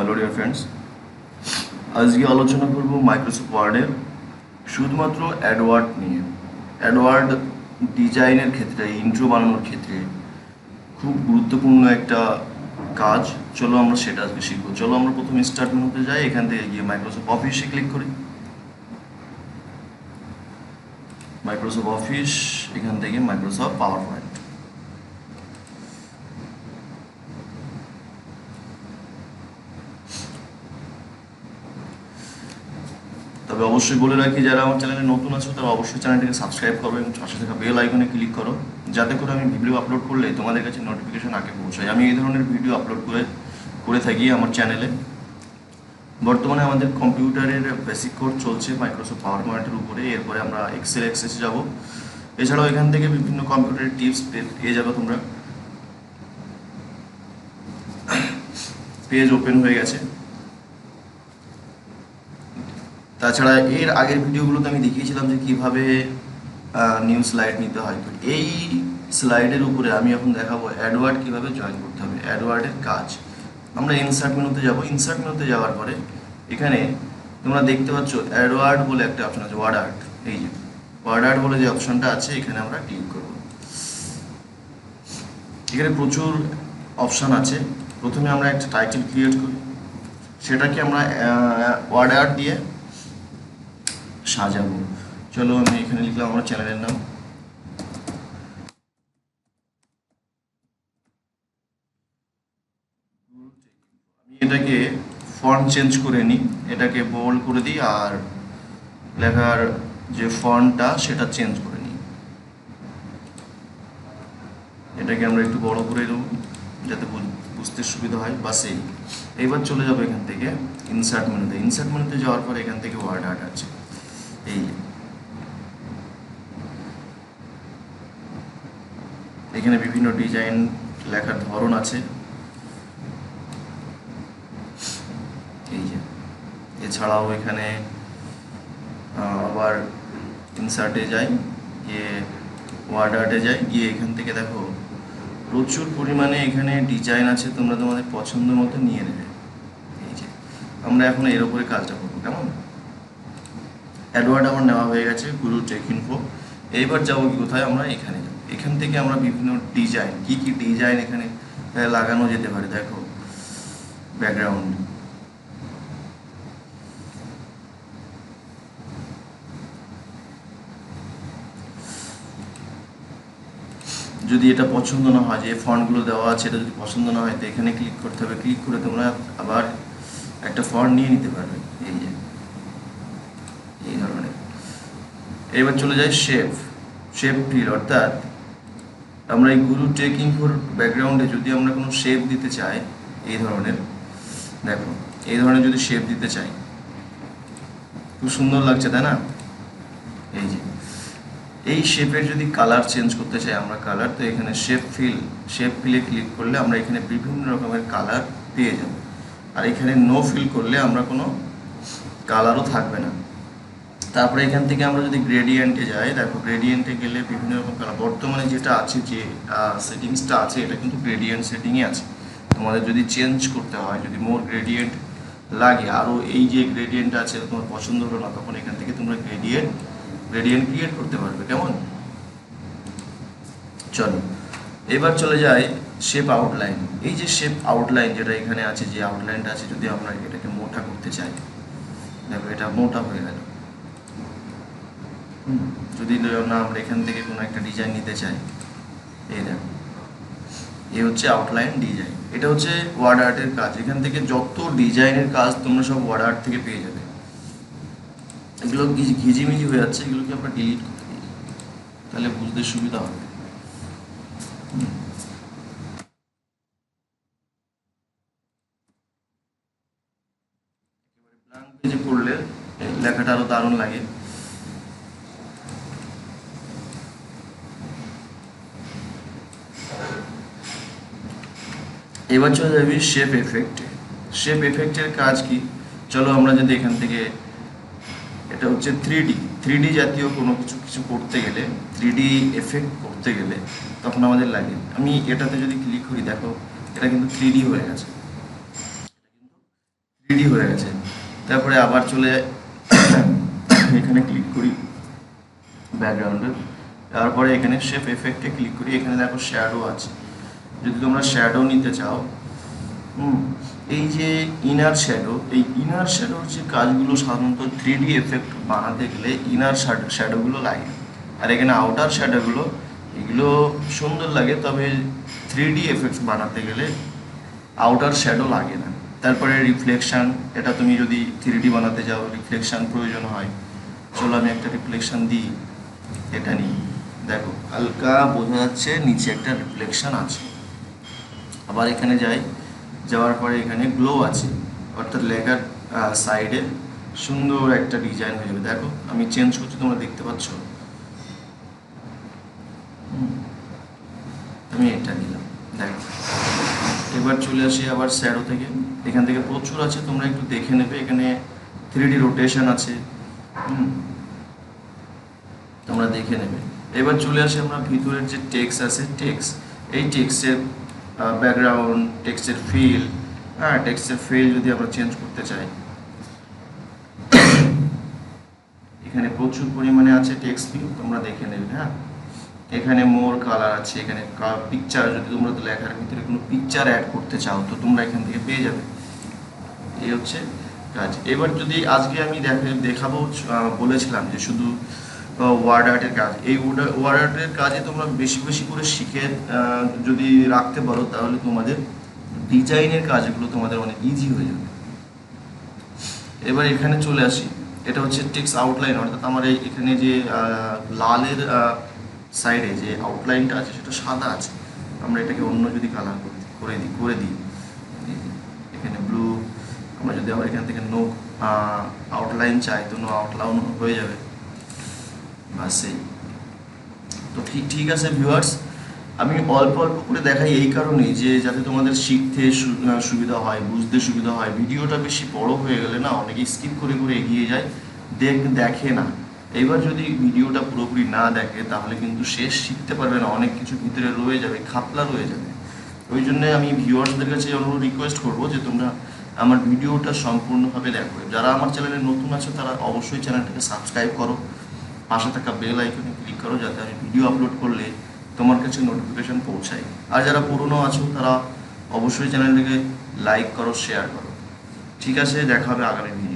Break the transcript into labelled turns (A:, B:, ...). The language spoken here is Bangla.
A: হ্যালো ডিয়ার ফ্রেন্ডস, আজকে আলোচনা করব মাইক্রোসফট ওয়ার্ডের শুধুমাত্র অ্যাডওয়ার্ড নিয়ে। অ্যাডওয়ার্ড ডিজাইনের ক্ষেত্রে, ইন্ট্রো বানানোর ক্ষেত্রে খুব গুরুত্বপূর্ণ একটা কাজ। চলো আমরা সেটা আজকে শিখবো। চলো আমরা প্রথমে স্টার্ট মেনুতে যাই, এখান থেকে গিয়ে মাইক্রোসফট অফিসে ক্লিক করি। মাইক্রোসফট অফিস, এখান থেকে মাইক্রোসফট পাওয়ার পয়েন্ট। তবে অবশ্যই বলে রাখি, যারা আমার চ্যানেলে নতুন আছো তারা অবশ্যই চ্যানেলটিকে সাবস্ক্রাইব করো এবং পাশে থাকা বেল আইকনে ক্লিক করো, যাতে করে আমি ভিডিও আপলোড করলে তোমাদের কাছে নোটিফিকেশন আগে পৌঁছায়। আমি এই ধরনের ভিডিও আপলোড করে থাকি আমার চ্যানেলে। বর্তমানে আমাদের কম্পিউটারের বেসিক কোর্স চলছে মাইক্রোসফট পাওয়ার পয়েন্টের উপরে, এরপরে আমরা এক্সেল অ্যাক্সেসে যাব। এছাড়াও এখান থেকে বিভিন্ন কম্পিউটারের টিপস পেয়ে যাবে তোমরা। পেজ ওপেন হয়ে গেছে। তাছাড়া এর আগের ভিডিওগুলোতে আমি দেখিয়েছিলাম যে কীভাবে নিউ স্লাইড নিতে হয়। তো এই স্লাইডের উপরে আমি এখন দেখাবো অ্যাডওয়ার্ড কীভাবে জয়েন করতে হবে, অ্যাডওয়ার্ডের কাজ। আমরা ইনসার্ট মেনুতে যাব। ইনসার্ট মেনুতে যাওয়ার পরে এখানে তোমরা দেখতে পাচ্ছ অ্যাডওয়ার্ড বলে একটা অপশন আছে, ওয়ার্ডআর্ট। এই যে ওয়ার্ডআর্ট বলে যে অপশনটা আছে, এখানে আমরা ক্লিক করব। এখানে প্রচুর অপশান আছে। প্রথমে আমরা একটা টাইটেল ক্রিয়েট করি, সেটাকে আমরা ওয়ার্ডআর্ট দিয়ে সাজাবো। চলো আমি এখানে লিখলাম আমার চ্যানেলের নাম। আমি এটাকে ফন্ট চেঞ্জ করে নিই, এটাকে বোল্ড করে দিই, আর লেখার যে ফন্টটা সেটা চেঞ্জ করে নিই। এটাকে আমরা একটু বড় করে দেবো যাতে বুঝতে সুবিধা হয়। বাস এইবার চলে যাবো এখান থেকে ইনসার্ট মেনুতে। ইনসার্ট মেনুতে যাওয়ার পর এখান থেকে ওয়ার্ডআর্ট আছে। এই এখানে বিভিন্ন ডিজাইন লেখার ধরন আছে। এই যে এছাড়াও এখানে আবার ইনসার্টে যাই, গিয়ে ওয়ার্ডআর্টে যাই, গিয়ে এখান থেকে দেখো প্রচুর পরিমাণে এখানে ডিজাইন আছে, তোমরা তোমাদের পছন্দ মতো নিয়ে নেবে। এই যে আমরা এখন এর উপরে কাজটা করবো। কেমন? অ্যাডওয়ার্ড আমার নেওয়া হয়ে গেছে, গুরু টেক ইনফো। এইবার যাবো কি কোথায়? আমরা এখানে যাবো। এখান থেকে আমরা বিভিন্ন ডিজাইন, কি কি ডিজাইন এখানে লাগানো যেতে পারে দেখো। ব্যাকগ্রাউন্ড, যদি এটা পছন্দ না হয়, যে ফন্টগুলো দেওয়া আছে এটা যদি পছন্দ না হয়, তো এখানে ক্লিক করতে হবে। ক্লিক করে তোমরা আবার একটা ফন্ট নিয়ে নিতে পারবে। এই যে এই ধরনের। এবার চলে যায় শেপ ফিল, অর্থাৎ আমরা এই গুরু টেক ইনফোর ব্যাকগ্রাউন্ডে যদি আমরা কোনো শেপ দিতে চাই, এই ধরনের দেখো, এই ধরনের যদি শেপ দিতে চাই, খুব সুন্দর লাগছে তাই না? এই যে এই শেপের যদি কালার চেঞ্জ করতে চাই আমরা কালার, তো এখানে শেপ ফিলে ক্লিক করলে আমরা এখানে বিভিন্ন রকমের কালার পেয়ে যাব। আর এখানে নো ফিল করলে আমরা কোনো কালারও থাকবে না। তারপরে এখান থেকে আমরা যদি গ্রেডিয়েন্টে যাই, দেখো গ্রেডিয়েন্টে গেলে বিভিন্ন রকম কালার। বর্তমানে যেটা আছে, যে সেটিংসটা আছে, এটা কিন্তু গ্রেডিয়েন্ট সেটিংয়ে আছে। তোমাদের যদি চেঞ্জ করতে হয়, যদি মোর গ্রেডিয়েন্ট লাগে, আরও এই যে গ্রেডিয়েন্টটা আছে এটা তোমার পছন্দ হলো না, তখন এখান থেকে তোমরা গ্রেডিয়েন্ট ক্রিয়েট করতে পারবে। কেমন? চলো এবার চলে যায় শেপ আউটলাইন। এই যে শেপ আউটলাইন যেটা এখানে আছে, যে আউটলাইনটা আছে, যদি আমরা এটাকে মোটা করতে চাই, দেখো এটা মোটা হয়ে গেল। যদি না আমরা এখান থেকে কোনো একটা ডিজাইন নিতে চাই, এই দেখো এই হচ্ছে আউটলাইন ডিজাইন। এটা হচ্ছে ওয়ার্ডআর্টের কাজ। এখান থেকে যত ডিজাইনের কাজ তোমরা সব ওয়ার্ডআর্ট থেকে পেয়ে যাবে। এগুলো ঘিজিমিজি হয়ে যাচ্ছে, এগুলোকে আমরা ডিলিট করে দিই, তাহলে বুঝতে সুবিধা হবে। ব্ল্যাঙ্ক পেজে করলে লেখাটা আরো দারুণ লাগে। এবার চলে যাবি শেপ এফেক্টে। শেপ এফেক্টের কাজ কি? চলো আমরা যদি এখান থেকে, এটা হচ্ছে 3D জাতীয় কোনো কিছু করতে গেলে, 3D এফেক্ট করতে গেলে তখন আমাদের লাগে। আমি এটাতে যদি ক্লিক করি, দেখো এটা কিন্তু 3D হয়ে গেছে। রেডি হয়ে গেছে। তারপরে আবার চলে এখানে ক্লিক করি ব্যাকগ্রাউন্ডে, তারপরে এখানে শেপ এফেক্টে ক্লিক করি। এখানে দেখো শ্যাডো আছে, যদি তোমরা শ্যাডো নিতে চাও, এই যে ইনার শ্যাডো, এই ইনার শ্যাডোর যে কাজগুলো সাধারণত 3D এফেক্ট বানাতে গেলে ইনার শ্যাডোগুলো লাগে, আর এখানে আউটার শ্যাডোগুলো এগুলো সুন্দর লাগে, তবে 3D এফেক্ট বানাতে গেলে আউটার শ্যাডো লাগে না। তারপরে রিফ্লেকশান, এটা তুমি যদি 3D বানাতে যাও রিফ্লেকশান প্রয়োজন হয়। চলো আমি একটা রিফ্লেকশান দিই, এটা নিই, দেখো হালকা বোঝা যাচ্ছে নিচে একটা রিফ্লেকশান আছে। আবার এখানে যাই, যাওয়ার পরে এখানে গ্লো আছে, অর্থাৎ লেখার সাইডে সুন্দর একটা ডিজাইন হয়ে যাবে। দেখো আমি চেঞ্জ করছি, তোমরা দেখতে পাচ্ছ। আমি এটা নিলাম, দেখো। এবার চলে আসি আবার শ্যাডো থেকে, এখান থেকে প্রচুর আছে, তোমরা একটু দেখে নেবে। এখানে 3D রোটেশন আছে, তোমরা দেখে নেবে। এবার চলে আসি আমরা ভিতরের যে টেক্সট আছে, টেক্সট, এই টেক্সটের ব্যাকগ্রাউন্ড, টেক্সটের ফিল, টেক্সটের ফিল যদি আমরা চেঞ্জ করতে চাই, এখানে প্রচুর পরিমাণে আছে টেক্সট ফিল, তোমরা দেখে নেবে। এখানে মোর কালার আছে, এখানে পিকচার, যদি তোমরা লেখার ভিতরে কোনো পিকচার অ্যাড করতে চাও তো তোমরা এখান থেকে পেয়ে যাবে। এই হচ্ছে কাজ। এবার যদি আজকে আমি দেখাবো, বলেছিলাম যে শুধু ওয়ার্ড আর্টের কাজ, এই ওয়ার্ড আর্টের কাজে তোমরা বেশি বেশি করে শিখে যদি রাখতে পারো তাহলে তোমাদের ডিজাইনের কাজগুলো তোমাদের অনেক ইজি হয়ে যাবে। এবার এখানে চলে আসি, এটা হচ্ছে টেক্সট আউটলাইন, অর্থাৎ আমার এখানে যে লালের সাইডে যে আউটলাইনটা আছে সেটা সাদা আছে, আমরা এটাকে অন্য যদি কালার করে দিই এখানে ব্লু, আমরা যদি আবার এখান থেকে নো আউটলাইন চাই তো নো আউটলাইন হয়ে যাবে। বাস এই তো ঠিক আছে ভিউয়ার্স, আমি অল্প অল্প করে দেখাই এই কারণেই যে যাতে তোমাদের শিখতে সুবিধা হয়, বুঝতে সুবিধা হয়। ভিডিওটা বেশি বড় হয়ে গেলে না অনেকে স্কিপ করে করে এগিয়ে যায়, দেখে না। এবার যদি ভিডিওটা পুরোপুরি না দেখে তাহলে কিন্তু শেষ শিখতে পারবে না, অনেক কিছু ভিতরে রয়ে যাবে, খাপলা রয়ে যাবে। ওই জন্য আমি ভিউয়ার্সদের কাছে অনুরোধ রিকোয়েস্ট করবো যে তোমরা আমার ভিডিওটা সম্পূর্ণভাবে দেখো। যারা আমার চ্যানেলে নতুন আছো তারা অবশ্যই চ্যানেলটাকে সাবস্ক্রাইব করো, পাশে থাকা বেল আইকনে ক্লিক করো যাতে আমি ভিডিও আপলোড করলে তোমার কাছে নোটিফিকেশন পৌঁছায়। আর যারা পুরনো আছো তারা অবশ্যই চ্যানেলটাকে লাইক করো, শেয়ার করো। ঠিক আছে, দেখা হবে আগামী ভিডিও।